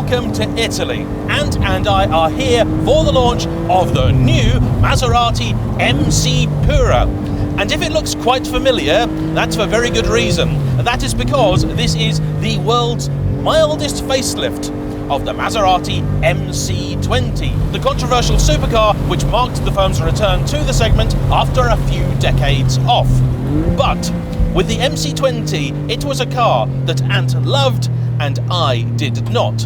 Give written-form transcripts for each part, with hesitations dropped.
welcome to Italy. Ant and I are here for the launch of the new Maserati MC PURA. And if it looks quite familiar, that's for very good reason. That is because this is the world's mildest facelift of the Maserati MC20, the controversial supercar which marked the firm's return to the segment after a few decades off. But with the MC20, it was a car that Ant loved and I did not.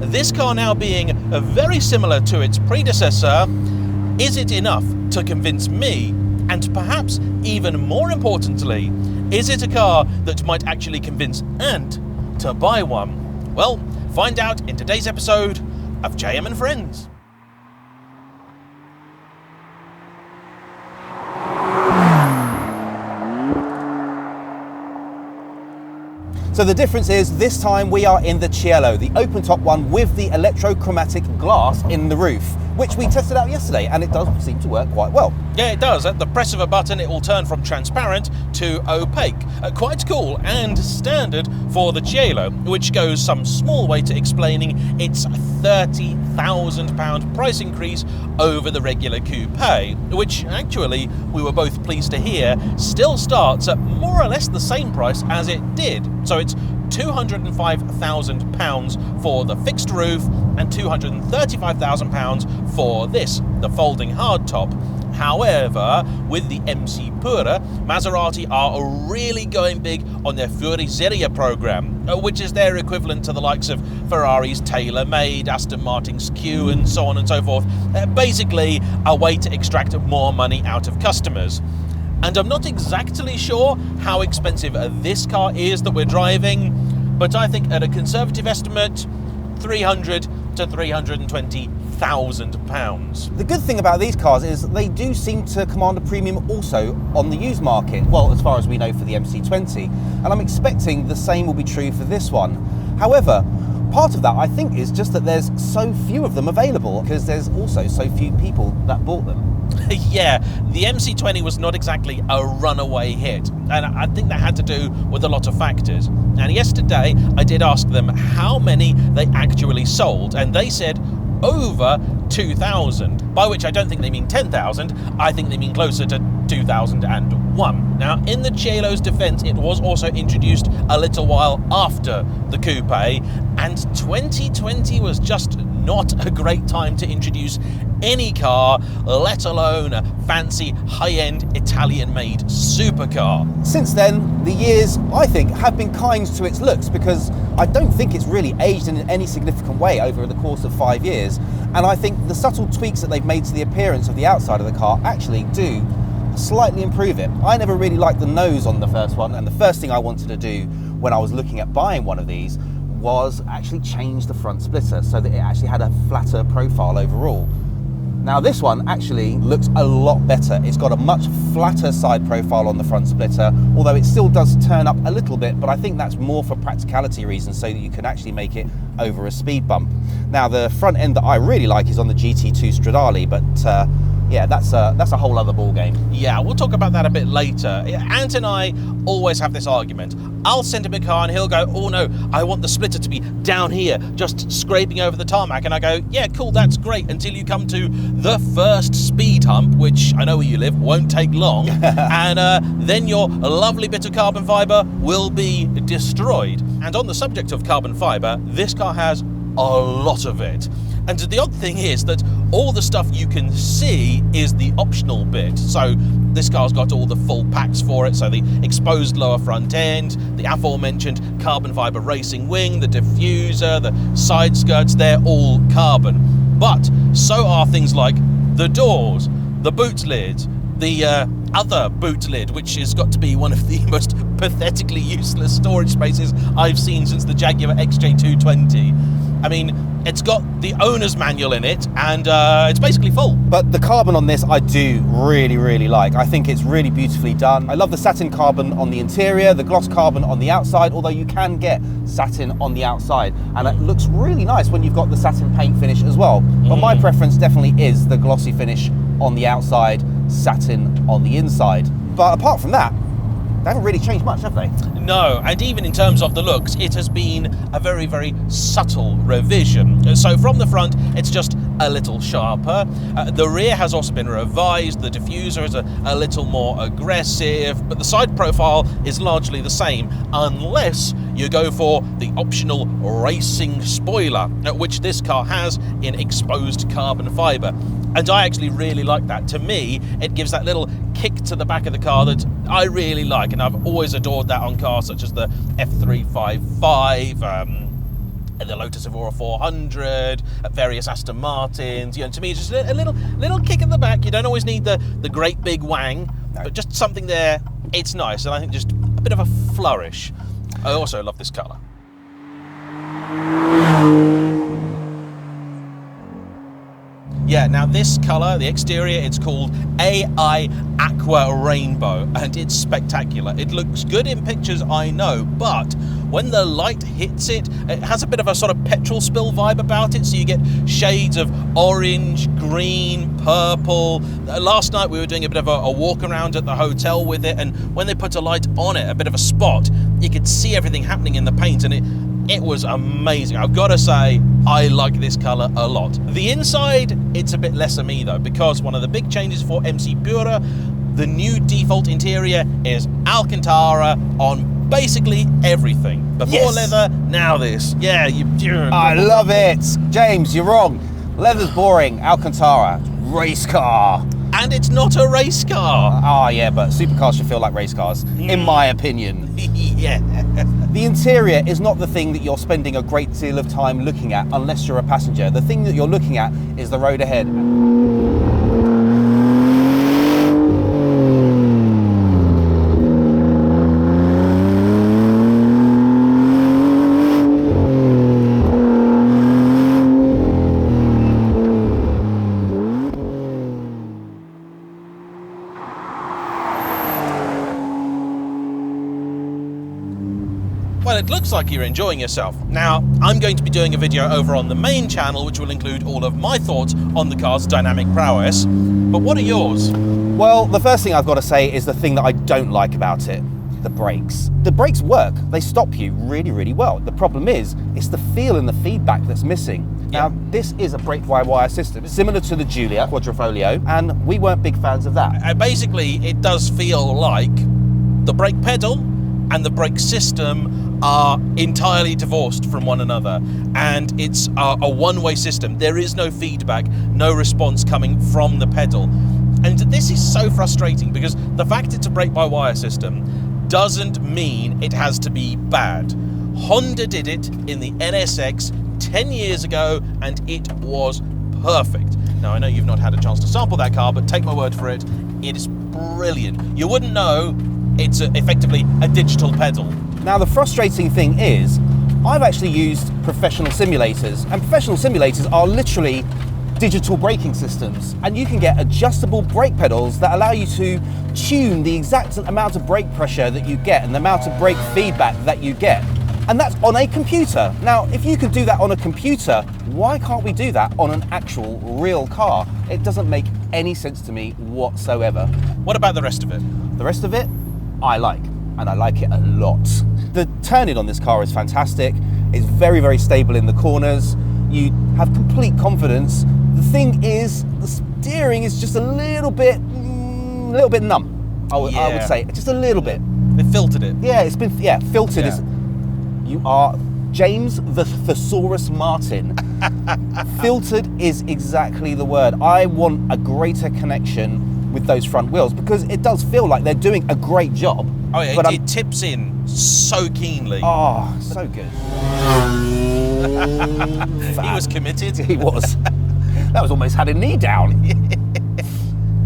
This car now being very similar to its predecessor, is it enough to convince me? And perhaps even more importantly, is it a car that might actually convince Ant to buy one? Well, find out in today's episode of JayEmm and Friends. So the difference is this time we are in the Cielo, the open top one with the electrochromatic glass in the roof, which we tested out yesterday, and it does seem to work quite well. Yeah, it does. At the press of a button, it will turn from transparent to opaque. Quite cool and standard for the Cielo, which goes some small way to explaining its £30,000 price increase over the regular coupe, which actually, we were both pleased to hear, still starts at more or less the same price as it did. So it's £205,000 for the fixed roof and £235,000 for this, the folding hardtop. However, with the MC PURA, Maserati are really going big on their Fuoriseria program, which is their equivalent to the likes of Ferrari's tailor-made, Aston Martin's Q, and so on and so forth. Basically, a way to extract more money out of customers. And I'm not exactly sure how expensive this car is that we're driving, but I think at a conservative estimate, £300,000 to £320,000. The good thing about these cars is they do seem to command a premium also on the used market, well, as far as we know for the MC20, and I'm expecting the same will be true for this one. However, part of that I think is just that there's so few of them available because there's also so few people that bought them. Yeah, the MC20 was not exactly a runaway hit, and I think that had to do with a lot of factors. And yesterday I did ask them how many they actually sold, and they said over 2,000, by which I don't think they mean 10,000, I think they mean closer to 2001. Now, in the Cielo's defense, it was also introduced a little while after the coupe, and 2020 was just not a great time to introduce any car, let alone a fancy high-end Italian-made supercar. Since then, the years, I think, have been kind to its looks because I don't think it's really aged in any significant way over the course of 5 years. And I think the subtle tweaks that they've made to the appearance of the outside of the car actually do slightly improve it. I never really liked the nose on the first one, and the first thing I wanted to do when I was looking at buying one of these was actually change the front splitter so that it actually had a flatter profile overall. Now this one actually looks a lot better. It's got a much flatter side profile on the front splitter, although it still does turn up a little bit, but I think that's more for practicality reasons so that you can actually make it over a speed bump. Now the front end that I really like is on the GT2 Stradale, but yeah, that's a whole other ball game. Yeah, we'll talk about that a bit later. Ant and I always have this argument. I'll send him a car and he'll go, oh no, I want the splitter to be down here, just scraping over the tarmac. And I go, yeah, cool, that's great, until you come to the first speed hump, which I know where you live, won't take long, and then your lovely bit of carbon fibre will be destroyed. And on the subject of carbon fibre, this car has a lot of it. And the odd thing is that all the stuff you can see is the optional bit. So this car's got all the full packs for it, so the exposed lower front end, the aforementioned carbon fibre racing wing, the diffuser, the side skirts, they're all carbon. But so are things like the doors, the boot lid, the other boot lid, which has got to be one of the most pathetically useless storage spaces I've seen since the Jaguar XJ220. I mean, it's got the owner's manual in it, and it's basically full. But the carbon on this I do really like. I think it's really beautifully done. I love the satin carbon on the interior, the gloss carbon on the outside, although you can get satin on the outside, and it looks really nice when you've got the satin paint finish as well. But my preference definitely is the glossy finish on the outside, satin on the inside. But apart from that, they haven't really changed much, have they? No, and even in terms of the looks, it has been a very, very subtle revision. So from the front, it's just a little sharper. The rear has also been revised. The diffuser is a little more aggressive, but the side profile is largely the same, unless you go for the optional racing spoiler, which this car has in exposed carbon fibre. And I actually really like that. To me, it gives that little kick to the back of the car that I really like, and I've always adored that on cars such as the F355, the Lotus Evora 400, various Aston Martins. You know, to me, it's just a little kick at the back. You don't always need the great big wang, but just something there. It's nice, and I think just a bit of a flourish. I also love this colour. Yeah, now this colour, the exterior, it's called AI Aqua Rainbow, and it's spectacular. It looks good in pictures, I know, but when the light hits it, it has a bit of a sort of petrol spill vibe about it, so you get shades of orange, green, purple. Last night we were doing a bit of a walk around at the hotel with it, and when they put a light on it, a bit of a spot, you could see everything happening in the paint, and it was amazing. I've got to say, I like this colour a lot. The inside, it's a bit less of me though, because one of the big changes for MC Pura, the new default interior is Alcantara on basically everything. Before leather, now this. Yeah, I love it. James, you're wrong. Leather's boring. Alcantara, race car. And it's not a race car. Oh yeah, but supercars should feel like race cars, in my opinion. Yeah. The interior is not the thing that you're spending a great deal of time looking at unless you're a passenger. The thing that you're looking at is the road ahead. Well, it looks like you're enjoying yourself. Now, I'm going to be doing a video over on the main channel, which will include all of my thoughts on the car's dynamic prowess. But what are yours? Well, the first thing I've got to say is the thing that I don't like about it. The brakes. The brakes work. They stop you really, really well. The problem is, it's the feel and the feedback that's missing. Yeah. Now, this is a brake-by-wire system. It's similar to the Giulia Quadrifoglio, and we weren't big fans of that. Basically, it does feel like the brake pedal and the brake system are entirely divorced from one another, and it's a one-way system. There is no feedback, no response coming from the pedal. And this is so frustrating because the fact it's a brake-by-wire system doesn't mean it has to be bad. Honda did it in the NSX 10 years ago, and it was perfect. Now, I know you've not had a chance to sample that car, but take my word for it, it is brilliant. You wouldn't know it's effectively a digital pedal. Now, the frustrating thing is, I've actually used professional simulators, and professional simulators are literally digital braking systems, and you can get adjustable brake pedals that allow you to tune the exact amount of brake pressure that you get and the amount of brake feedback that you get. And that's on a computer. Now, if you could do that on a computer, why can't we do that on an actual real car? It doesn't make any sense to me whatsoever. What about the rest of it? The rest of it, I like, and I like it a lot. The turning on this car is fantastic. It's very, very stable in the corners. You have complete confidence. The thing is, the steering is just a little bit numb. I would say, just a little bit. They filtered it. Yeah, it's been, filtered. Yeah. You are James the Thesaurus Martin. Filtered is exactly the word. I want a greater connection with those front wheels because it does feel like they're doing a great job. Oh yeah, but it tips in so keenly. Oh, so good. He was committed. He was. That was almost had a knee down.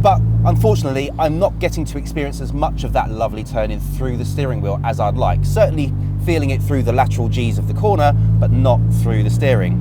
But unfortunately, I'm not getting to experience as much of that lovely turning through the steering wheel as I'd like. Certainly feeling it through the lateral G's of the corner, but not through the steering.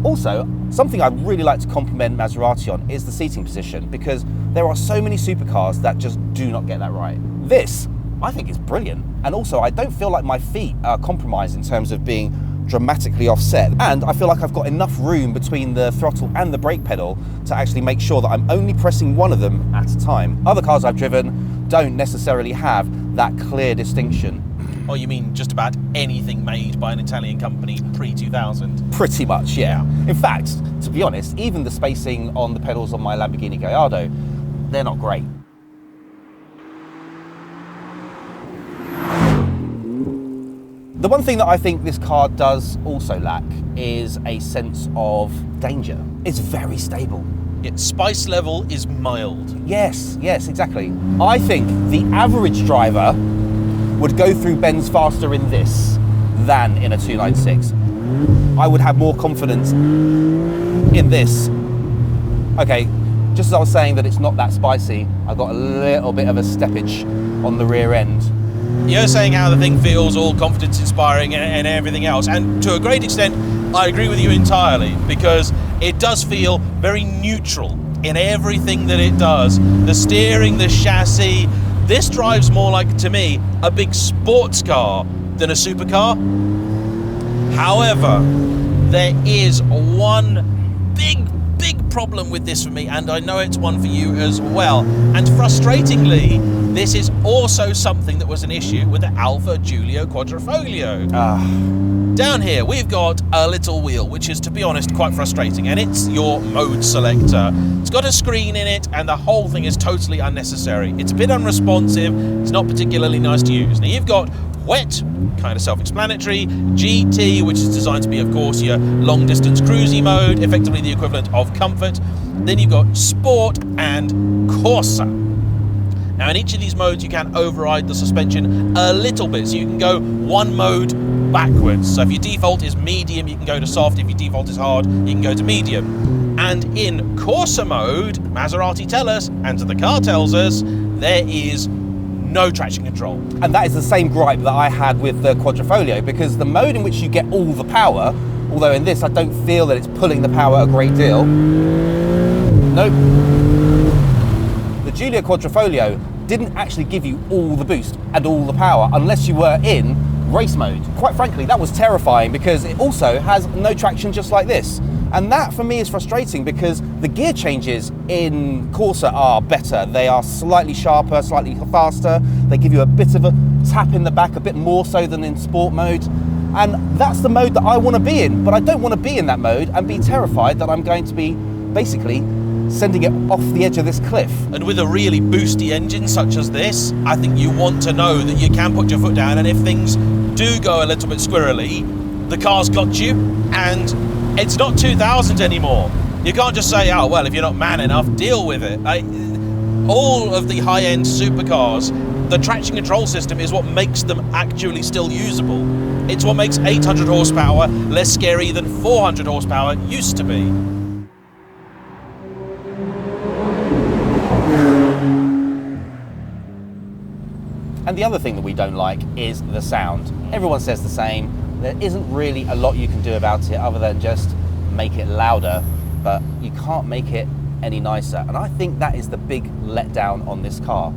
Also, something I'd really like to compliment Maserati on is the seating position, because there are so many supercars that just do not get that right. This, I think, is brilliant. And also, I don't feel like my feet are compromised in terms of being dramatically offset, and I feel like I've got enough room between the throttle and the brake pedal to actually make sure that I'm only pressing one of them at a time. Other cars I've driven don't necessarily have that clear distinction. Oh, you mean just about anything made by an Italian company pre-2000? Pretty much, yeah. In fact, to be honest, even the spacing on the pedals on my Lamborghini Gallardo, they're not great. The one thing that I think this car does also lack is a sense of danger. It's very stable. Its spice level is mild. Yes, exactly. I think the average driver would go through bends faster in this than in a 296. I would have more confidence in this. Okay, just as I was saying that it's not that spicy, I've got a little bit of a steppage on the rear end. You're saying how the thing feels all confidence inspiring and everything else, and to a great extent I agree with you entirely, because it does feel very neutral in everything that it does. The steering, the chassis, this drives more like, to me, a big sports car than a supercar. However, there is one big problem with this for me, and I know it's one for you as well. And frustratingly, this is also something that was an issue with the Alfa Giulio Quadrifoglio. Down here, we've got a little wheel, which is, to be honest, quite frustrating, and it's your mode selector. It's got a screen in it, and the whole thing is totally unnecessary. It's a bit unresponsive, it's not particularly nice to use. Now, you've got wet, kind of self-explanatory, GT, which is designed to be, of course, your long-distance cruisy mode, effectively the equivalent of comfort. Then you've got sport and Corsa. Now, in each of these modes, you can override the suspension a little bit, so you can go one mode backwards. So if your default is medium, you can go to soft. If your default is hard, you can go to medium. And in Corsa mode, Maserati tell us, and the car tells us, there is no traction control. And that is the same gripe that I had with the Quadrifoglio, because the mode in which you get all the power, although in this I don't feel that it's pulling the power a great deal. Nope. The Giulio Quadrifoglio didn't actually give you all the boost and all the power unless you were in race mode. Quite frankly, that was terrifying, because it also has no traction, just like this. And that for me is frustrating, because the gear changes in Corsa are better. They are slightly sharper, slightly faster. They give you a bit of a tap in the back, a bit more so than in sport mode. And that's the mode that I want to be in, but I don't want to be in that mode and be terrified that I'm going to be basically sending it off the edge of this cliff. And with a really boosty engine such as this, I think you want to know that you can put your foot down, and if things do go a little bit squirrely, the car's got you, and it's not 2000 anymore. You can't just say, oh, well, if you're not man enough, deal with it. All of the high-end supercars, the traction control system is what makes them actually still usable. It's what makes 800 horsepower less scary than 400 horsepower used to be. And the other thing that we don't like is the sound. Everyone says the same. There isn't really a lot you can do about it other than just make it louder, but you can't make it any nicer. And I think that is the big letdown on this car,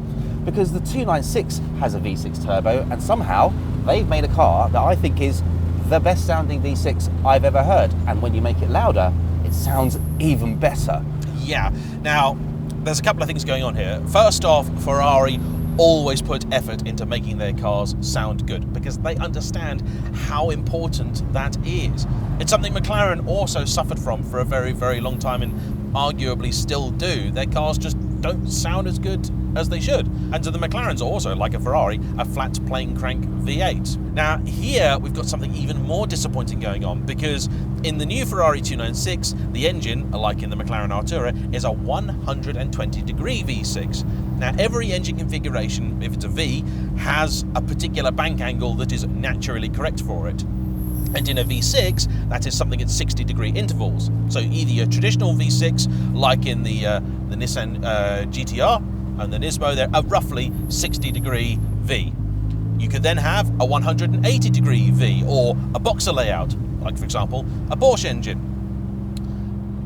because the 296 has a V6 turbo, and somehow they've made a car that I think is the best sounding V6 I've ever heard. And when you make it louder, it sounds even better. Yeah. Now, there's a couple of things going on here. First off, Ferrari always put effort into making their cars sound good, because they understand how important that is. It's something McLaren also suffered from for a very, very long time, and arguably still do. Their cars just don't sound as good as they should. And so the McLarens are also, like a Ferrari, a flat plane crank V8. Now here we've got something even more disappointing going on, because in the new Ferrari 296, the engine, like in the McLaren Artura, is a 120-degree V6. Now, every engine configuration, if it's a V, has a particular bank angle that is naturally correct for it. And in a V6, that is something at 60-degree intervals. So either your traditional V6, like in the Nissan GTR and the Nismo, they're a roughly 60-degree V. You could then have a 180-degree V, or a boxer layout, like, for example, a Porsche engine.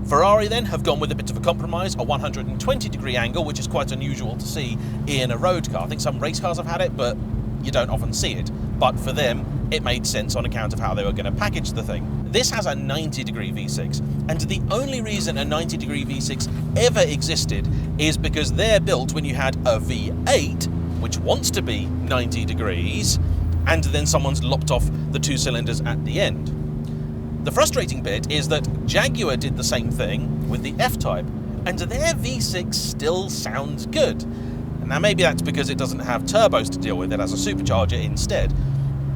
Ferrari then have gone with a bit of a compromise, a 120-degree angle, which is quite unusual to see in a road car. I think some race cars have had it, but you don't often see it. But for them, it made sense on account of how they were going to package the thing. This has a 90-degree V6, and the only reason a 90-degree V6 ever existed is because they're built when you had a V8 which wants to be 90 degrees, and then someone's lopped off the 2 cylinders at the end. The frustrating bit is that Jaguar did the same thing with the F-Type, and their V6 still sounds good. Now maybe that's because it doesn't have turbos to deal with, it has a supercharger instead.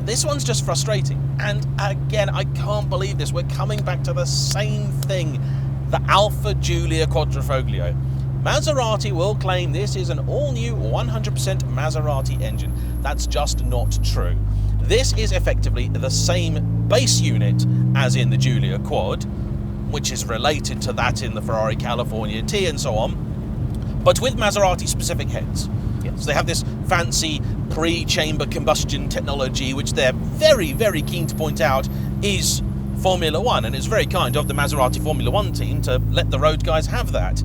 This one's just frustrating, and again, I can't believe this, we're coming back to the same thing, the Alfa Giulia Quadrifoglio. Maserati will claim this is an all-new 100% Maserati engine. That's just not true. This is effectively the same base unit as in the Giulia Quad, which is related to that in the Ferrari California T and so on, but with Maserati specific heads. Yes. So they have this fancy pre-chamber combustion technology, which they're very, very keen to point out is Formula One, and it's very kind of the Maserati Formula One team to let the road guys have that.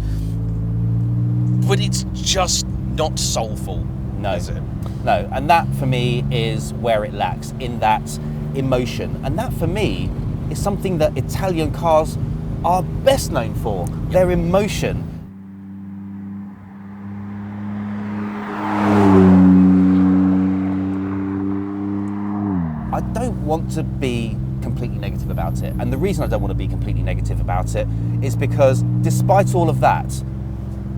But it's just not soulful, No. is it? No, and that for me is where it lacks, in that emotion. And that for me is something that Italian cars are best known for, their emotion. I don't want to be completely negative about it. And the reason I don't want to be completely negative about it is because despite all of that,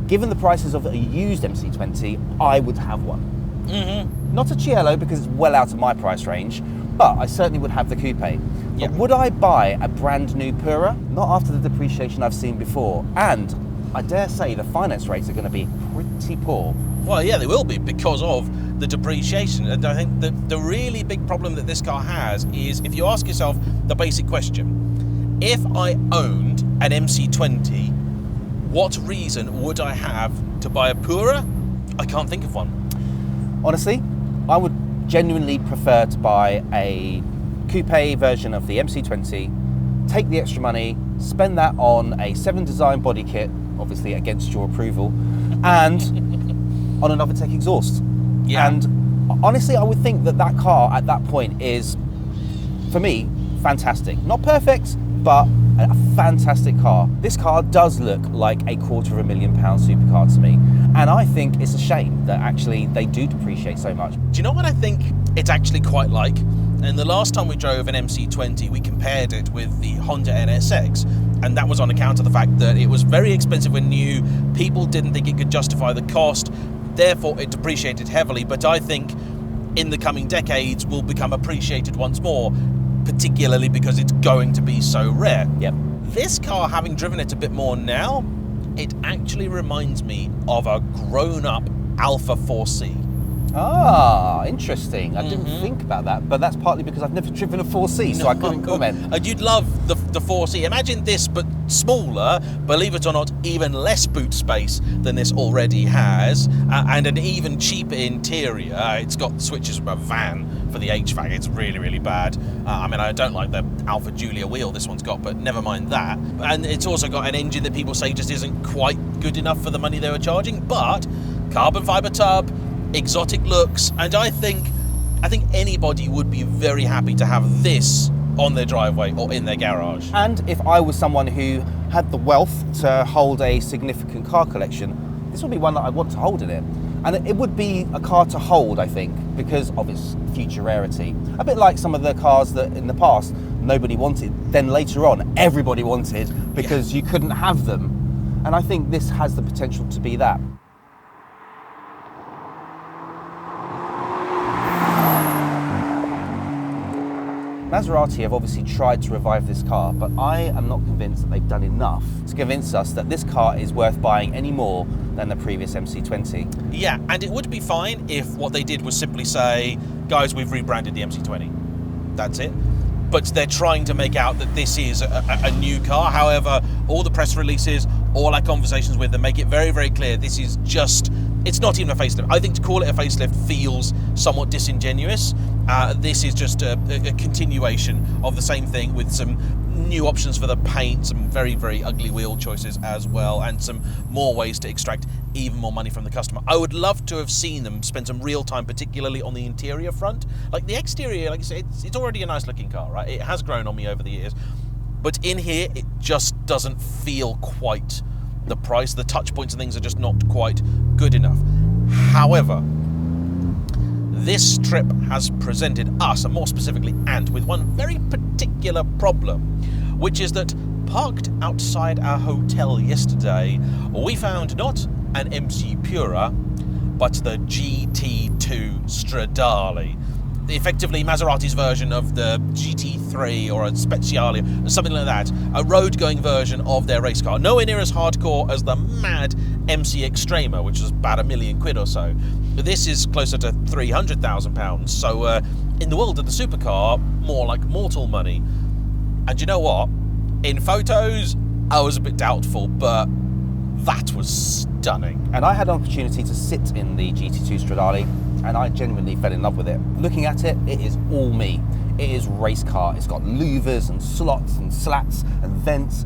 given the prices of a used MC20, I would have one. Mm-hmm. Not a Cielo because it's well out of my price range, but I certainly would have the coupe. Yeah. But would I buy a brand new Pura? Not after the depreciation I've seen before. And I dare say the finance rates are going to be pretty poor. Well, yeah, they will be because of the depreciation. And I think the really big problem that this car has is if you ask yourself the basic question, if I owned an MC20, what reason would I have to buy a Pura? I can't think of one. Honestly, I would genuinely prefer to buy a coupe version of the MC20, take the extra money, spend that on a 7 design body kit, obviously against your approval, and on an Overtake exhaust. Yeah. And honestly, I would think that that car at that point is, for me, fantastic. Not perfect, but a fantastic car. This car does look like a £250,000 supercar to me. And I think it's a shame that actually they do depreciate so much. Do you know what I think it's actually quite like? And the last time we drove an MC20, we compared it with the Honda NSX. And that was on account of the fact that it was very expensive when new. People didn't think it could justify the cost. Therefore, it depreciated heavily. But I think in the coming decades will become appreciated once more, particularly because it's going to be so rare. Yep. This car, having driven it a bit more now, it actually reminds me of a grown-up Alfa 4C. Ah, interesting. I didn't think about that, but that's partly because I've never driven a 4C, so I couldn't comment. And you'd love the 4C. Imagine this, but smaller, believe it or not, even less boot space than this already has, and an even cheaper interior. It's got switches from a van for the HVAC. It's really, really bad. I mean, I don't like the Alfa Giulia wheel this one's got, but never mind that. And it's also got an engine that people say just isn't quite good enough for the money they were charging, but carbon fibre tub, exotic looks, and I think anybody would be very happy to have this on their driveway or in their garage. And if I was someone who had the wealth to hold a significant car collection, this would be one that I'd want to hold in it. And it would be a car to hold, I think, because of its future rarity. A bit like some of the cars that in the past nobody wanted, then later on everybody wanted because you couldn't have them. And I think this has the potential to be that. Maserati have obviously tried to revive this car, but I am not convinced that they've done enough to convince us that this car is worth buying any more than the previous MC20. Yeah, and it would be fine if what they did was simply say, guys, we've rebranded the MC20. That's it. But they're trying to make out that this is a new car. However, all the press releases, all our conversations with them make it very, very clear this is just, it's not even a facelift. I think to call it a facelift feels somewhat disingenuous. This is just a continuation of the same thing with some new options for the paint, some very, very ugly wheel choices as well, and some more ways to extract even more money from the customer. I would love to have seen them spend some real time, particularly on the interior front. Like the exterior, like I say, it's already a nice looking car, right? It has grown on me over the years. But in here, it just doesn't feel quite the price. The touch points and things are just not quite good enough. However, this trip has presented us, and more specifically Ant, with one very particular problem, which is that parked outside our hotel yesterday, we found not an MC PURA, but the GT2 Stradale. Effectively Maserati's version of the GT3 or a Speciale, or something like that. A road-going version of their race car. Nowhere near as hardcore as the mad MC Extrema, which was about £1 million or so. This is closer to £300,000. So in the world of the supercar, more like mortal money. And you know what? In photos, I was a bit doubtful, but that was stunning. And I had an opportunity to sit in the GT2 Stradale, and I genuinely fell in love with it. Looking at it, it is all me. It is race car. It's got louvers and slots and slats and vents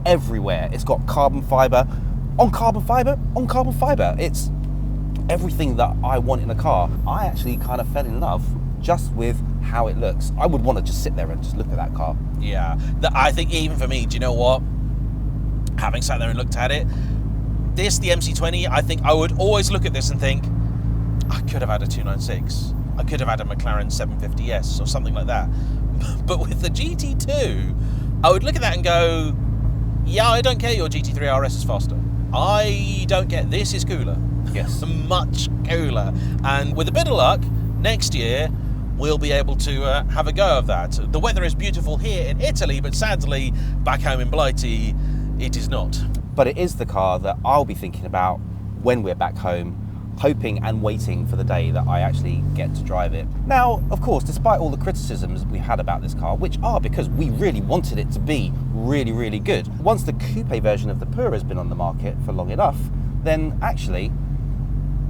everywhere. It's got carbon fibre on carbon fibre on carbon fibre. It's everything that I want in a car. I actually kind of fell in love just with how it looks. I would want to just sit there and just look at that car. Yeah, I think even for me, do you know what? Having sat there and looked at it, the MC20, I think I would always look at this and think, I could have had a 296. I could have had a McLaren 750S or something like that. But with the GT2, I would look at that and go, yeah, I don't care your GT3 RS is faster. I don't care. This is cooler. Yes. Much cooler. And with a bit of luck, next year, we'll be able to have a go of that. The weather is beautiful here in Italy, but sadly, back home in Blighty, it is not. But it is the car that I'll be thinking about when we're back home, hoping and waiting for the day that I actually get to drive it. Now, of course, despite all the criticisms we had about this car, which are because we really wanted it to be really, really good, once the coupe version of the Pura has been on the market for long enough, then actually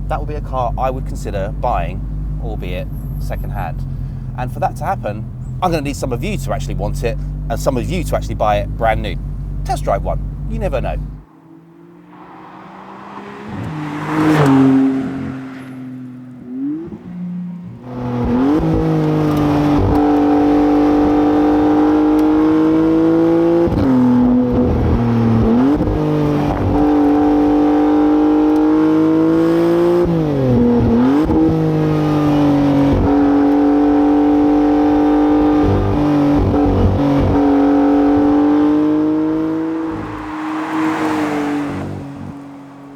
that would be a car I would consider buying, albeit second-hand. And for that to happen, I'm going to need some of you to actually want it and some of you to actually buy it brand new. Test drive one. You never know.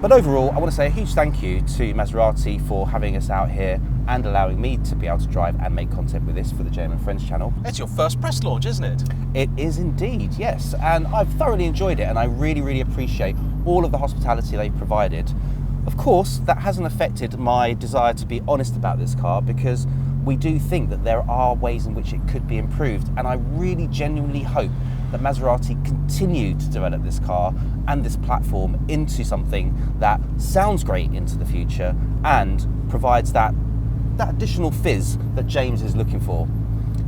But overall, I want to say a huge thank you to Maserati for having us out here and allowing me to be able to drive and make content with this for the JayEmm and Friends channel. It's your first press launch, isn't it? It is indeed, yes. And I've thoroughly enjoyed it, and I really, really appreciate all of the hospitality they've provided. Of course, that hasn't affected my desire to be honest about this car, because we do think that there are ways in which it could be improved, and I really genuinely hope that Maserati continue to develop this car and this platform into something that sounds great into the future and provides that additional fizz that James is looking for.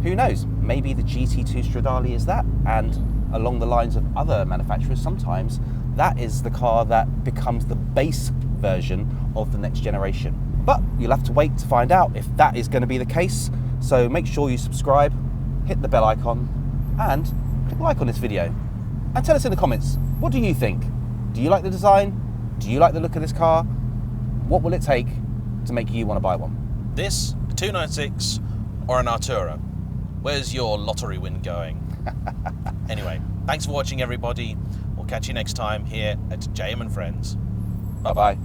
Who knows, maybe the GT2 Stradale is that, and along the lines of other manufacturers, sometimes that is the car that becomes the base version of the next generation. But you'll have to wait to find out if that is going to be the case, so make sure you subscribe, hit the bell icon, and click like on this video. And tell us in the comments, what do you think? Do you like the design? Do you like the look of this car? What will it take to make you want to buy one? This, a 296, or an Artura? Where's your lottery win going? Anyway, thanks for watching, everybody. We'll catch you next time here at JayEmm and Friends. Bye-bye.